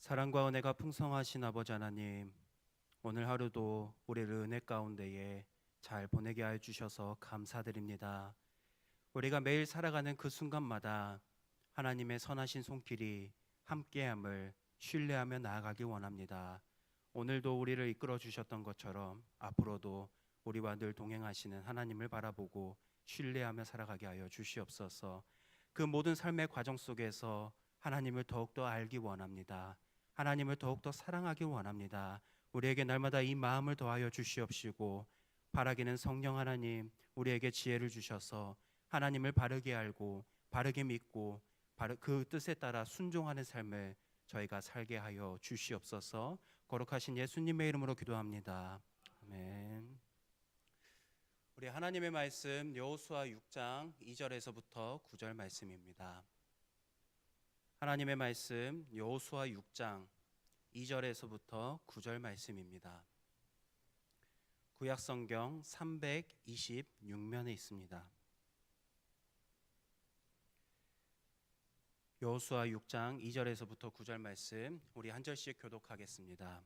사랑과 은혜가 풍성하신 아버지 하나님, 오늘 하루도 우리를 은혜 가운데에 잘 보내게 하여 주셔서 감사드립니다. 우리가 매일 살아가는 그 순간마다 하나님의 선하신 손길이 함께함을 신뢰하며 나아가길 원합니다. 오늘도 우리를 이끌어 주셨던 것처럼 앞으로도 우리와 늘 동행하시는 하나님을 바라보고 신뢰하며 살아가게 하여 주시옵소서. 그 모든 삶의 과정 속에서 하나님을 더욱더 알기 원합니다. 하나님을 더욱더 사랑하길 원합니다. 우리에게 날마다 이 마음을 더하여 주시옵시고, 바라기는 성령 하나님, 우리에게 지혜를 주셔서 하나님을 바르게 알고 바르게 믿고 그 뜻에 따라 순종하는 삶을 저희가 살게 하여 주시옵소서. 거룩하신 예수님의 이름으로 기도합니다. 아멘. 우리 하나님의 말씀 여호수아 6장 2절에서부터 9절 말씀입니다. 하나님의 말씀 여호수아 6장 2절에서부터 9절 말씀입니다. 구약성경 326면에 있습니다. 여호수아 6장 2절에서부터 9절 말씀 우리 한 절씩 교독하겠습니다.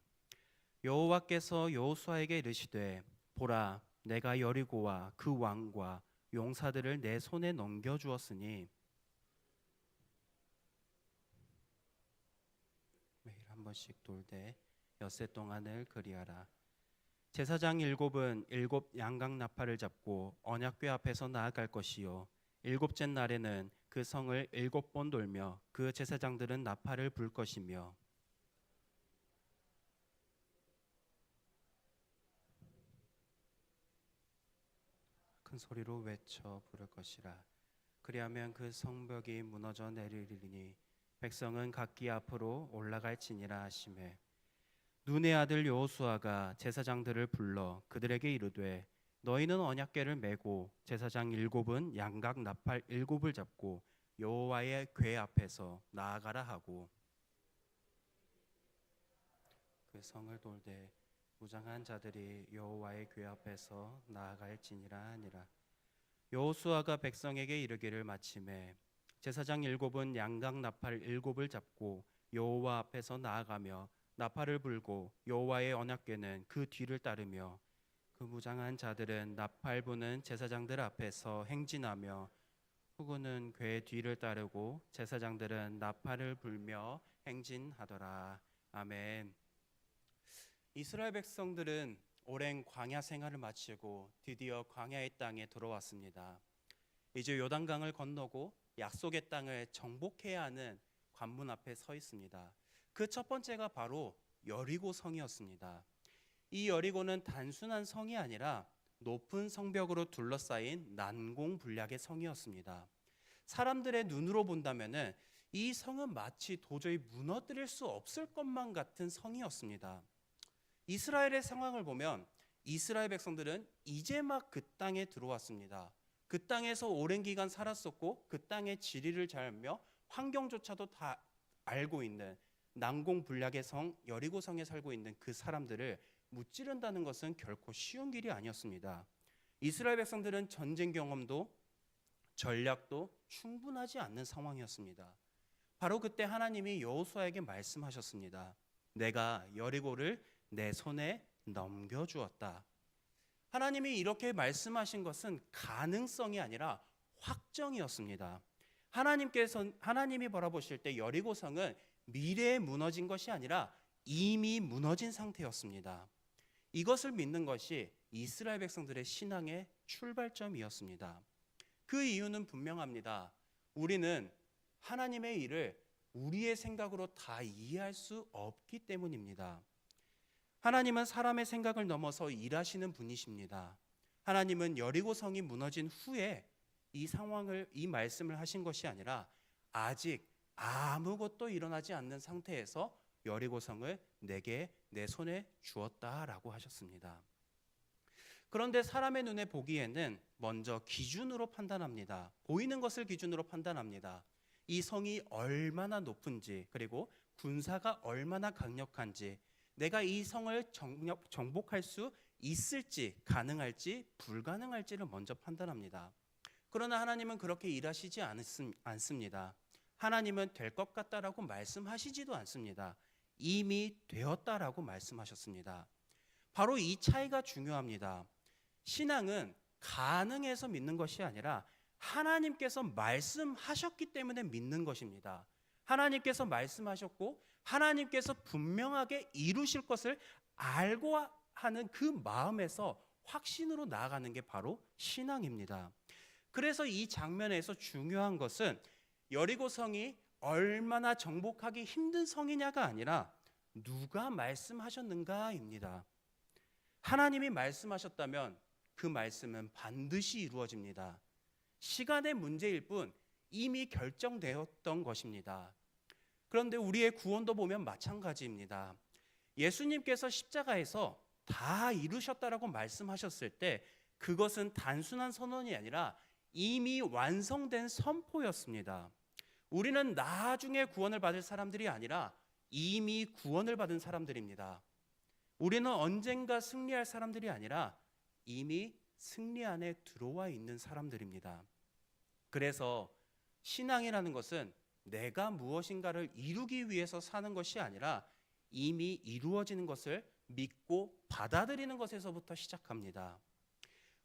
여호와께서 여호수아에게 이르시되, 보라, 내가 여리고와 그 왕과 용사들을 내 손에 넘겨주었으니 매일 한 번씩 돌되 엿새 동안을 그리하라. 제사장 일곱은 일곱 양각 나팔을 잡고 언약궤 앞에서 나아갈 것이요, 일곱째 날에는 그 성을 일곱 번 돌며 그 제사장들은 나팔을 불 것이며 큰 소리로 외쳐 부를 것이라. 그리하면 그 성벽이 무너져 내리리니 백성은 각기 앞으로 올라갈지니라 하시매, 눈의 아들 여호수아가 제사장들을 불러 그들에게 이르되, 너희는 언약궤를 메고 제사장 일곱은 양각 나팔 일곱을 잡고 여호와의 궤 앞에서 나아가라 하고, 그 성을 돌되 무장한 자들이 여호와의 궤 앞에서 나아갈지니라 하니라. 여호수아가 백성에게 이르기를 마침에 제사장 일곱은 양각 나팔 일곱을 잡고 여호와 앞에서 나아가며 나팔을 불고 여호와의 언약궤는 그 뒤를 따르며 그 무장한 자들은 나팔 부는 제사장들 앞에서 행진하며 후군은 궤 뒤를 따르고 제사장들은 나팔을 불며 행진하더라. 아멘. 이스라엘 백성들은 오랜 광야 생활을 마치고 드디어 광야의 땅에 들어왔습니다. 이제 요단강을 건너고 약속의 땅을 정복해야 하는 관문 앞에 서 있습니다. 그 첫 번째가 바로 여리고 성이었습니다. 이 여리고는 단순한 성이 아니라 높은 성벽으로 둘러싸인 난공불락의 성이었습니다. 사람들의 눈으로 본다면은 이 성은 마치 도저히 무너뜨릴 수 없을 것만 같은 성이었습니다. 이스라엘의 상황을 보면 이스라엘 백성들은 이제 막 그 땅에 들어왔습니다. 그 땅에서 오랜 기간 살았었고 그 땅의 지리를 잘 알며 환경조차도 다 알고 있는 난공불락의 성 여리고성에 살고 있는 그 사람들을 무찌른다는 것은 결코 쉬운 길이 아니었습니다. 이스라엘 백성들은 전쟁 경험도 전략도 충분하지 않는 상황이었습니다. 바로 그때 하나님이 여호수아에게 말씀하셨습니다. 내가 여리고를 내 손에 넘겨주었다. 하나님이 이렇게 말씀하신 것은 가능성이 아니라 확정이었습니다. 하나님이 바라보실 때 여리고성은 미래에 무너진 것이 아니라 이미 무너진 상태였습니다. 이것을 믿는 것이 이스라엘 백성들의 신앙의 출발점이었습니다. 그 이유는 분명합니다. 우리는 하나님의 일을 우리의 생각으로 다 이해할 수 없기 때문입니다. 하나님은 사람의 생각을 넘어서 일하시는 분이십니다. 하나님은 여리고성이 무너진 후에 이 말씀을 하신 것이 아니라 아직 아무것도 일어나지 않는 상태에서 여리고성을 내게 내 손에 주었다라고 하셨습니다. 그런데 사람의 눈에 보기에는 먼저 기준으로 판단합니다. 보이는 것을 기준으로 판단합니다. 이 성이 얼마나 높은지, 그리고 군사가 얼마나 강력한지, 내가 이 성을 정복할 수 있을지, 가능할지, 불가능할지를 먼저 판단합니다. 그러나 하나님은 그렇게 일하시지 않습니다. 하나님은 될 것 같다라고 말씀하시지도 않습니다. 이미 되었다라고 말씀하셨습니다. 바로 이 차이가 중요합니다. 신앙은 가능해서 믿는 것이 아니라 하나님께서 말씀하셨기 때문에 믿는 것입니다. 하나님께서 말씀하셨고 하나님께서 분명하게 이루실 것을 알고 하는 그 마음에서 확신으로 나아가는 게 바로 신앙입니다. 그래서 이 장면에서 중요한 것은 여리고성이 얼마나 정복하기 힘든 성이냐가 아니라 누가 말씀하셨는가입니다. 하나님이 말씀하셨다면 그 말씀은 반드시 이루어집니다. 시간의 문제일 뿐 이미 결정되었던 것입니다. 그런데 우리의 구원도 보면 마찬가지입니다. 예수님께서 십자가에서 다 이루셨다라고 말씀하셨을 때 그것은 단순한 선언이 아니라 이미 완성된 선포였습니다. 우리는 나중에 구원을 받을 사람들이 아니라 이미 구원을 받은 사람들입니다. 우리는 언젠가 승리할 사람들이 아니라 이미 승리 안에 들어와 있는 사람들입니다. 그래서 신앙이라는 것은 내가 무엇인가를 이루기 위해서 사는 것이 아니라 이미 이루어지는 것을 믿고 받아들이는 것에서부터 시작합니다.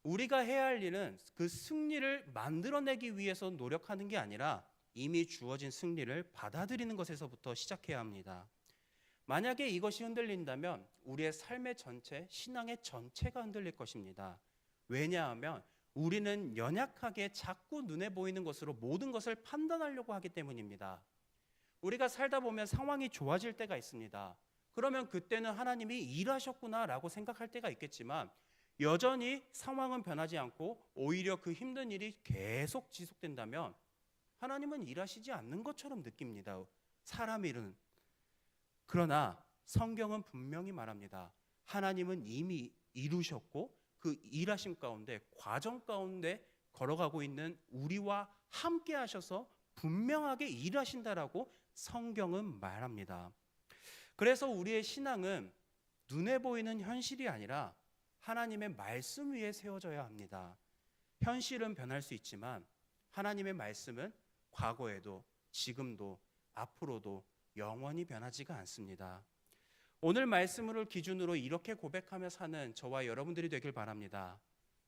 우리가 해야 할 일은 그 승리를 만들어내기 위해서 노력하는 게 아니라 이미 주어진 승리를 받아들이는 것에서부터 시작해야 합니다. 만약에 이것이 흔들린다면 우리의 삶의 전체, 신앙의 전체가 흔들릴 것입니다. 왜냐하면 우리는 연약하게 자꾸 눈에 보이는 것으로 모든 것을 판단하려고 하기 때문입니다. 우리가 살다 보면 상황이 좋아질 때가 있습니다. 그러면 그때는 하나님이 일하셨구나라고 생각할 때가 있겠지만 여전히 상황은 변하지 않고 오히려 그 힘든 일이 계속 지속된다면 하나님은 일하시지 않는 것처럼 느낍니다. 사람 일은. 그러나 성경은 분명히 말합니다. 하나님은 이미 이루셨고 그 일하심 가운데 과정 가운데 걸어가고 있는 우리와 함께 하셔서 분명하게 일하신다라고 성경은 말합니다. 그래서 우리의 신앙은 눈에 보이는 현실이 아니라 하나님의 말씀 위에 세워져야 합니다. 현실은 변할 수 있지만 하나님의 말씀은 과거에도 지금도 앞으로도 영원히 변하지가 않습니다. 오늘 말씀을 기준으로 이렇게 고백하며 사는 저와 여러분들이 되길 바랍니다.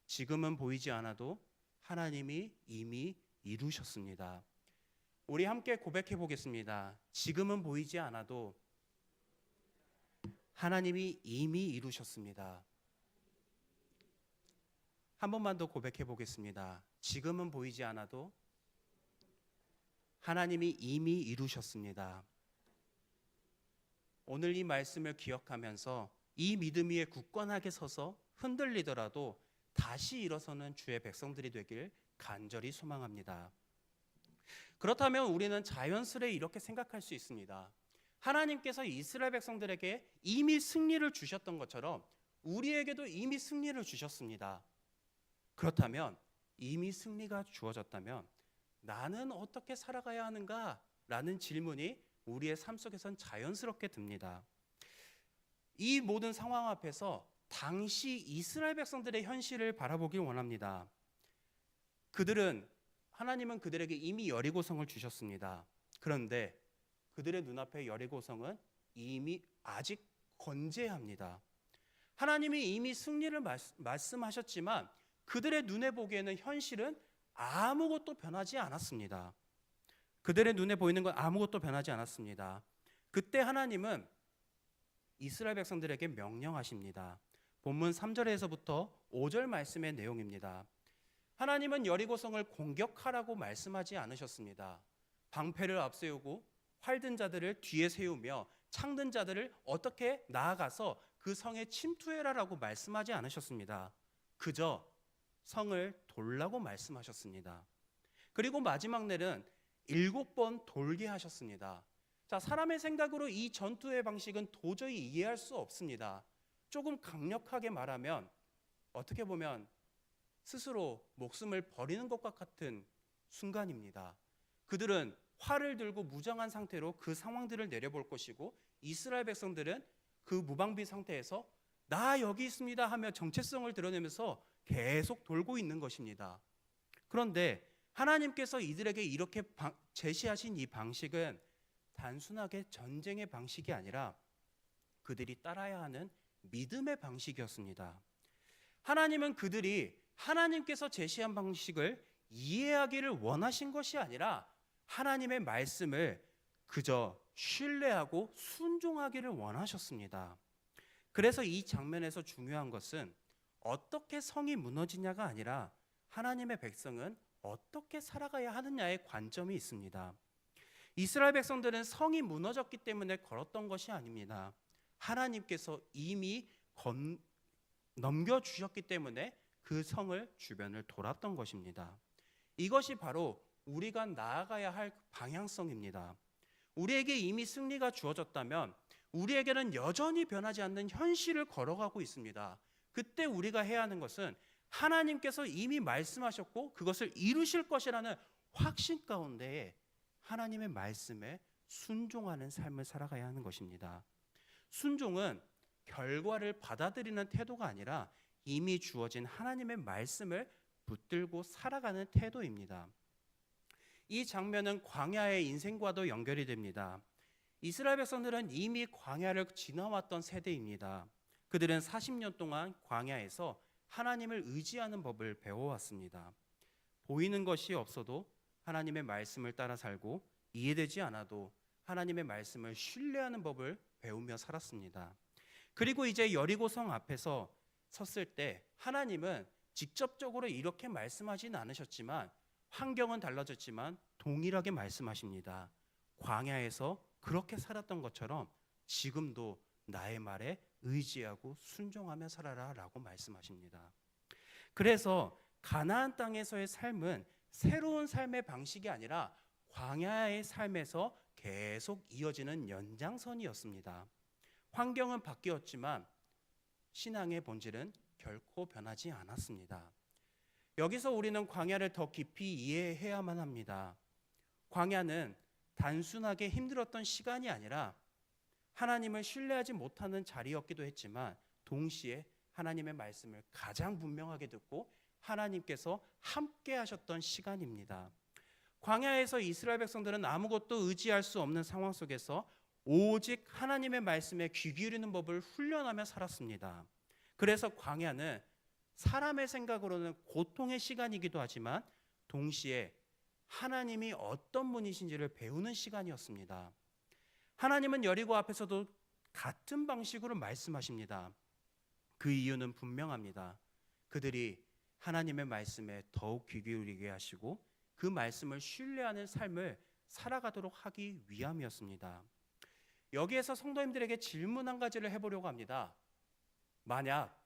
지금은 보이지 않아도 하나님이 이미 이루셨습니다. 우리 함께 고백해 보겠습니다. 지금은 보이지 않아도 하나님이 이미 이루셨습니다. 한 번만 더 고백해 보겠습니다. 지금은 보이지 않아도 하나님이 이미 이루셨습니다. 오늘 이 말씀을 기억하면서 이 믿음 위에 굳건하게 서서 흔들리더라도 다시 일어서는 주의 백성들이 되길 간절히 소망합니다. 그렇다면 우리는 자연스레 이렇게 생각할 수 있습니다. 하나님께서 이스라엘 백성들에게 이미 승리를 주셨던 것처럼 우리에게도 이미 승리를 주셨습니다. 그렇다면 이미 승리가 주어졌다면 나는 어떻게 살아가야 하는가? 라는 질문이 우리의 삶 속에선 자연스럽게 듭니다. 이 모든 상황 앞에서 당시 이스라엘 백성들의 현실을 바라보길 원합니다. 하나님은 그들에게 이미 여리고성을 주셨습니다. 그런데 그들의 눈앞에 여리고성은 이미 아직 건재합니다. 하나님이 이미 승리를 말씀하셨지만 그들의 눈에 보기에는 현실은 아무것도 변하지 않았습니다. 그들의 눈에 보이는 건 아무것도 변하지 않았습니다. 그때 하나님은 이스라엘 백성들에게 명령하십니다. 본문 3절에서부터 5절 말씀의 내용입니다. 하나님은 여리고성을 공격하라고 말씀하지 않으셨습니다. 방패를 앞세우고 활든 자들을 뒤에 세우며 창든 자들을 어떻게 나아가서 그 성에 침투해라라고 말씀하지 않으셨습니다. 그저 성을 돌라고 말씀하셨습니다. 그리고 마지막 날은 7번 돌게 하셨습니다. 자, 사람의 생각으로 이 전투의 방식은 도저히 이해할 수 없습니다. 조금 강력하게 말하면 어떻게 보면 스스로 목숨을 버리는 것과 같은 순간입니다. 그들은 활을 들고 무장한 상태로 그 상황들을 내려볼 것이고 이스라엘 백성들은 그 무방비 상태에서 나 여기 있습니다 하며 정체성을 드러내면서 계속 돌고 있는 것입니다. 그런데 하나님께서 이들에게 이렇게 제시하신 이 방식은 단순하게 전쟁의 방식이 아니라 그들이 따라야 하는 믿음의 방식이었습니다. 하나님은 그들이 하나님께서 제시한 방식을 이해하기를 원하신 것이 아니라 하나님의 말씀을 그저 신뢰하고 순종하기를 원하셨습니다. 그래서 이 장면에서 중요한 것은 어떻게 성이 무너지냐가 아니라 하나님의 백성은 어떻게 살아가야 하느냐의 관점이 있습니다. 이스라엘 백성들은 성이 무너졌기 때문에 걸었던 것이 아닙니다. 하나님께서 이미 넘겨주셨기 때문에 그 성을 주변을 돌았던 것입니다. 이것이 바로 우리가 나아가야 할 방향성입니다. 우리에게 이미 승리가 주어졌다면 우리에게는 여전히 변하지 않는 현실을 걸어가고 있습니다. 그때 우리가 해야 하는 것은 하나님께서 이미 말씀하셨고 그것을 이루실 것이라는 확신 가운데 하나님의 말씀에 순종하는 삶을 살아가야 하는 것입니다. 순종은 결과를 받아들이는 태도가 아니라 이미 주어진 하나님의 말씀을 붙들고 살아가는 태도입니다. 이 장면은 광야의 인생과도 연결이 됩니다. 이스라엘 백성들은 이미 광야를 지나왔던 세대입니다. 그들은 40년 동안 광야에서 하나님을 의지하는 법을 배워왔습니다. 보이는 것이 없어도 하나님의 말씀을 따라 살고 이해되지 않아도 하나님의 말씀을 신뢰하는 법을 배우며 살았습니다. 그리고 이제 여리고성 앞에서 섰을 때 하나님은 직접적으로 이렇게 말씀하지는 않으셨지만 환경은 달라졌지만 동일하게 말씀하십니다. 광야에서 그렇게 살았던 것처럼 지금도 나의 말에 의지하고 순종하며 살아라 라고 말씀하십니다. 그래서 가나안 땅에서의 삶은 새로운 삶의 방식이 아니라 광야의 삶에서 계속 이어지는 연장선이었습니다. 환경은 바뀌었지만 신앙의 본질은 결코 변하지 않았습니다. 여기서 우리는 광야를 더 깊이 이해해야만 합니다. 광야는 단순하게 힘들었던 시간이 아니라 하나님을 신뢰하지 못하는 자리였기도 했지만 동시에 하나님의 말씀을 가장 분명하게 듣고 하나님께서 함께 하셨던 시간입니다. 광야에서 이스라엘 백성들은 아무것도 의지할 수 없는 상황 속에서 오직 하나님의 말씀에 귀 기울이는 법을 훈련하며 살았습니다. 그래서 광야는 사람의 생각으로는 고통의 시간이기도 하지만 동시에 하나님이 어떤 분이신지를 배우는 시간이었습니다. 하나님은 여리고 앞에서도 같은 방식으로 말씀하십니다. 그 이유는 분명합니다. 그들이 하나님의 말씀에 더욱 귀 기울이게 하시고 그 말씀을 신뢰하는 삶을 살아가도록 하기 위함이었습니다. 여기에서 성도님들에게 질문 한 가지를 해보려고 합니다. 만약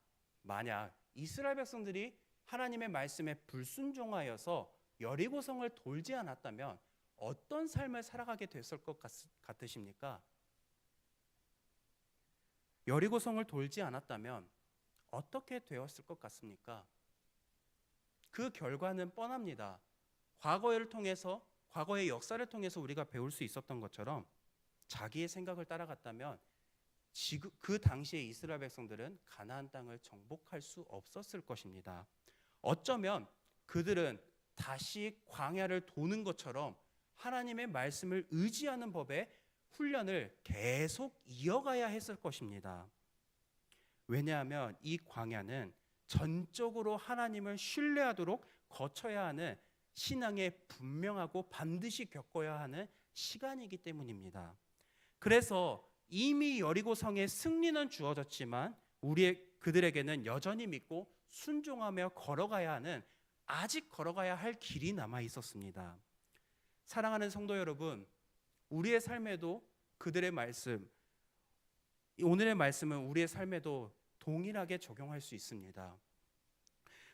이스라엘 백성들이 하나님의 말씀에 불순종하여서 여리고성을 돌지 않았다면 어떤 삶을 살아가게 됐을 것 같으십니까? 여리고성을 돌지 않았다면 어떻게 되었을 것 같습니까? 그 결과는 뻔합니다. 과거의 역사를 통해서 우리가 배울 수 있었던 것처럼 자기의 생각을 따라갔다면 그 당시에 이스라엘 백성들은 가나안 땅을 정복할 수 없었을 것입니다. 어쩌면 그들은 다시 광야를 도는 것처럼 하나님의 말씀을 의지하는 법의 훈련을 계속 이어가야 했을 것입니다. 왜냐하면 이 광야는 전적으로 하나님을 신뢰하도록 거쳐야 하는 신앙의 분명하고 반드시 겪어야 하는 시간이기 때문입니다. 그래서 이미 여리고성의 승리는 주어졌지만 그들에게는 여전히 믿고 순종하며 걸어가야 하는 아직 걸어가야 할 길이 남아 있었습니다. 사랑하는 성도 여러분, 우리의 삶에도 그들의 말씀, 오늘의 말씀은 우리의 삶에도 동일하게 적용할 수 있습니다.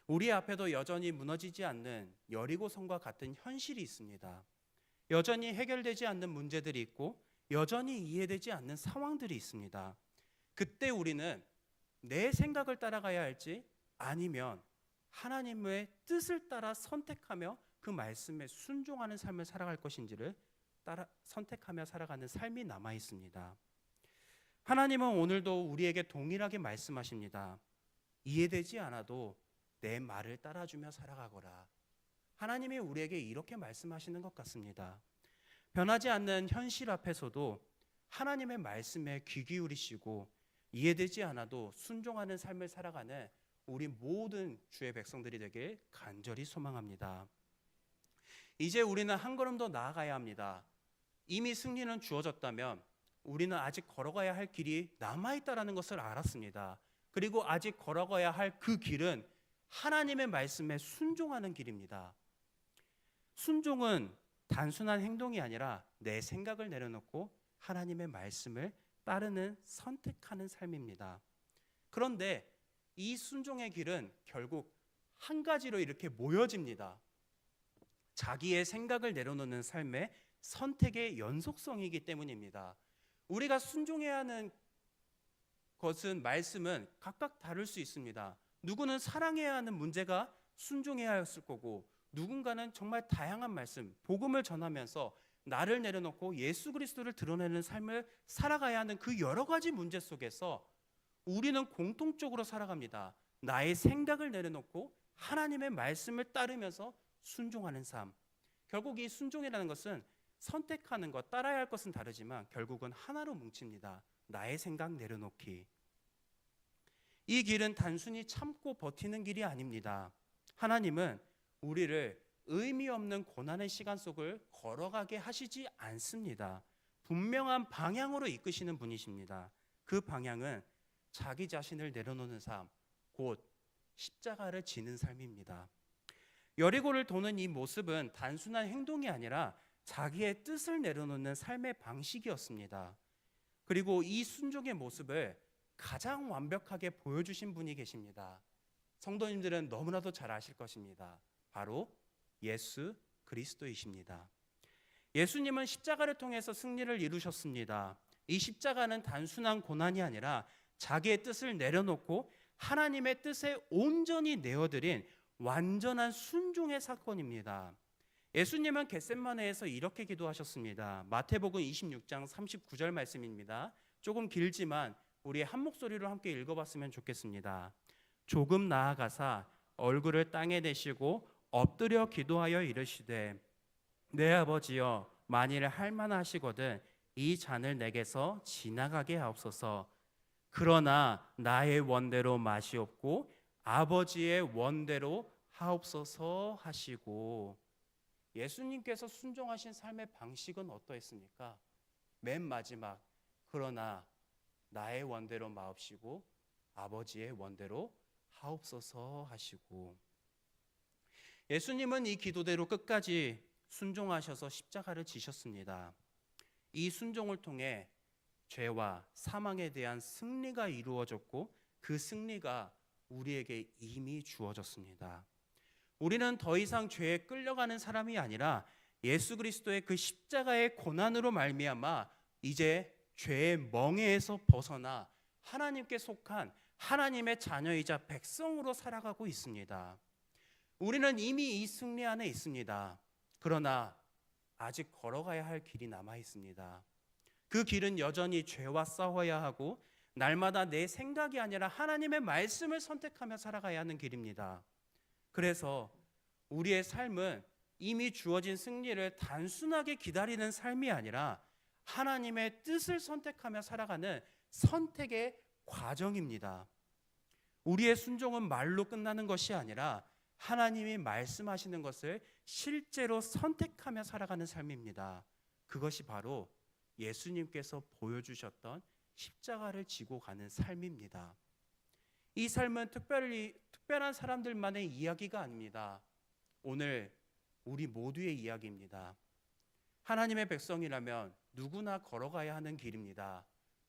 우리 앞에도 여전히 무너지지 않는 여리고성과 같은 현실이 있습니다. 여전히 해결되지 않는 문제들이 있고 여전히 이해되지 않는 상황들이 있습니다. 그때 우리는 내 생각을 따라가야 할지 아니면 하나님의 뜻을 따라 선택하며 그 말씀에 순종하는 삶을 살아갈 것인지를 선택하며 살아가는 삶이 남아 있습니다. 하나님은 오늘도 우리에게 동일하게 말씀하십니다. 이해되지 않아도 내 말을 따라주며 살아가거라. 하나님이 우리에게 이렇게 말씀하시는 것 같습니다. 변하지 않는 현실 앞에서도 하나님의 말씀에 귀 기울이시고 이해되지 않아도 순종하는 삶을 살아가는 우리 모든 주의 백성들이 되길 간절히 소망합니다. 이제 우리는 한 걸음 더 나아가야 합니다. 이미 승리는 주어졌다면 우리는 아직 걸어가야 할 길이 남아있다라는 것을 알았습니다. 그리고 아직 걸어가야 할 그 길은 하나님의 말씀에 순종하는 길입니다. 순종은 단순한 행동이 아니라 내 생각을 내려놓고 하나님의 말씀을 따르는 선택하는 삶입니다. 그런데 이 순종의 길은 결국 한 가지로 이렇게 모여집니다. 자기의 생각을 내려놓는 삶의 선택의 연속성이기 때문입니다. 우리가 순종해야 하는 것은 말씀은 각각 다를 수 있습니다. 누구는 사랑해야 하는 문제가 순종해야 했을 거고, 누군가는 정말 다양한 말씀, 복음을 전하면서 나를 내려놓고 예수 그리스도를 드러내는 삶을 살아가야 하는 그 여러 가지 문제 속에서 우리는 공통적으로 살아갑니다. 나의 생각을 내려놓고 하나님의 말씀을 따르면서 순종하는 삶. 결국 이 순종이라는 것은 선택하는 것, 따라야 할 것은 다르지만 결국은 하나로 뭉칩니다. 나의 생각 내려놓기. 이 길은 단순히 참고 버티는 길이 아닙니다. 하나님은 우리를 의미 없는 고난의 시간 속을 걸어가게 하시지 않습니다. 분명한 방향으로 이끄시는 분이십니다. 그 방향은 자기 자신을 내려놓는 삶, 곧 십자가를 지는 삶입니다. 여리고를 도는 이 모습은 단순한 행동이 아니라 자기의 뜻을 내려놓는 삶의 방식이었습니다. 그리고 이 순종의 모습을 가장 완벽하게 보여주신 분이 계십니다. 성도님들은 너무나도 잘 아실 것입니다. 바로 예수 그리스도이십니다. 예수님은 십자가를 통해서 승리를 이루셨습니다. 이 십자가는 단순한 고난이 아니라 자기의 뜻을 내려놓고 하나님의 뜻에 온전히 내어드린 완전한 순종의 사건입니다. 예수님은 겟세마네에서 이렇게 기도하셨습니다. 마태복음 26장 39절 말씀입니다. 조금 길지만 우리 한 목소리로 함께 읽어봤으면 좋겠습니다. 조금 나아가사 얼굴을 땅에 대시고 엎드려 기도하여 이르시되 내 아버지여 만일 할만하시거든 이 잔을 내게서 지나가게 하옵소서. 그러나 나의 원대로 마시옵고 아버지의 원대로 하옵소서 하시고, 예수님께서 순종하신 삶의 방식은 어떠했습니까? 맨 마지막, 그러나 나의 원대로 마옵시고 아버지의 원대로 하옵소서 하시고, 예수님은 이 기도대로 끝까지 순종하셔서 십자가를 지셨습니다. 이 순종을 통해 죄와 사망에 대한 승리가 이루어졌고 그 승리가 우리에게 이미 주어졌습니다. 우리는 더 이상 죄에 끌려가는 사람이 아니라 예수 그리스도의 그 십자가의 고난으로 말미암아 이제 죄의 멍에에서 벗어나 하나님께 속한 하나님의 자녀이자 백성으로 살아가고 있습니다. 우리는 이미 이 승리 안에 있습니다. 그러나 아직 걸어가야 할 길이 남아 있습니다. 그 길은 여전히 죄와 싸워야 하고 날마다 내 생각이 아니라 하나님의 말씀을 선택하며 살아가야 하는 길입니다. 그래서 우리의 삶은 이미 주어진 승리를 단순하게 기다리는 삶이 아니라 하나님의 뜻을 선택하며 살아가는 선택의 과정입니다. 우리의 순종은 말로 끝나는 것이 아니라 하나님이 말씀하시는 것을 실제로 선택하며 살아가는 삶입니다. 그것이 바로 예수님께서 보여주셨던 십자가를 지고 가는 삶입니다. 이 삶은 특별한 사람들만의 이야기가 아닙니다. 오늘 우리 모두의 이야기입니다. 하나님의 백성이라면 누구나 걸어가야 하는 길입니다.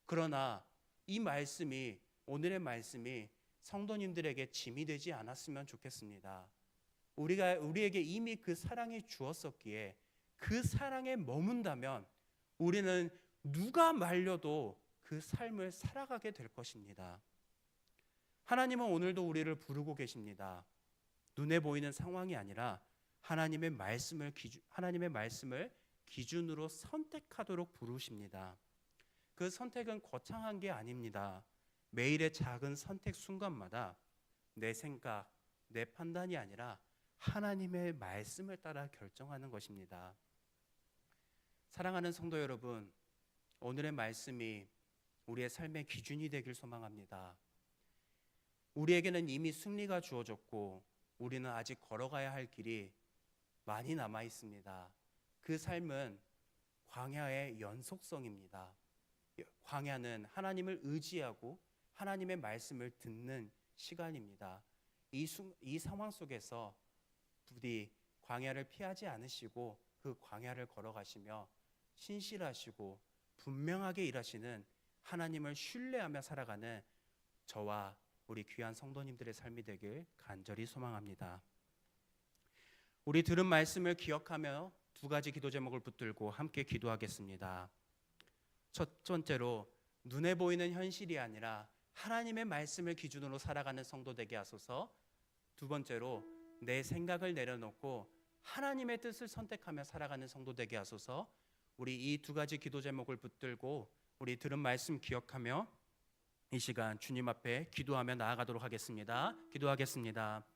그러나 이 말씀이, 오늘의 말씀이 성도님들에게 짐이 되지 않았으면 좋겠습니다. 우리에게 이미 그 사랑이 주었었기에 그 사랑에 머문다면 우리는 누가 말려도 그 삶을 살아가게 될 것입니다. 하나님은 오늘도 우리를 부르고 계십니다. 눈에 보이는 상황이 아니라 하나님의 말씀을 기준으로 선택하도록 부르십니다. 그 선택은 거창한 게 아닙니다. 매일의 작은 선택 순간마다 내 생각, 내 판단이 아니라 하나님의 말씀을 따라 결정하는 것입니다. 사랑하는 성도 여러분, 오늘의 말씀이 우리의 삶의 기준이 되길 소망합니다. 우리에게는 이미 승리가 주어졌고 우리는 아직 걸어가야 할 길이 많이 남아 있습니다. 그 삶은 광야의 연속성입니다. 광야는 하나님을 의지하고 하나님의 말씀을 듣는 시간입니다. 이 상황 속에서 부디 광야를 피하지 않으시고 그 광야를 걸어가시며 신실하시고 분명하게 일하시는 하나님을 신뢰하며 살아가는 저와 우리 귀한 성도님들의 삶이 되길 간절히 소망합니다. 우리 들은 말씀을 기억하며 두 가지 기도 제목을 붙들고 함께 기도하겠습니다. 첫 번째로 눈에 보이는 현실이 아니라 하나님의 말씀을 기준으로 살아가는 성도 되게 하소서. 두 번째로 내 생각을 내려놓고 하나님의 뜻을 선택하며 살아가는 성도 되게 하소서. 우리 이 두 가지 기도 제목을 붙들고 우리 들은 말씀 기억하며 이 시간 주님 앞에 기도하며 나아가도록 하겠습니다. 기도하겠습니다.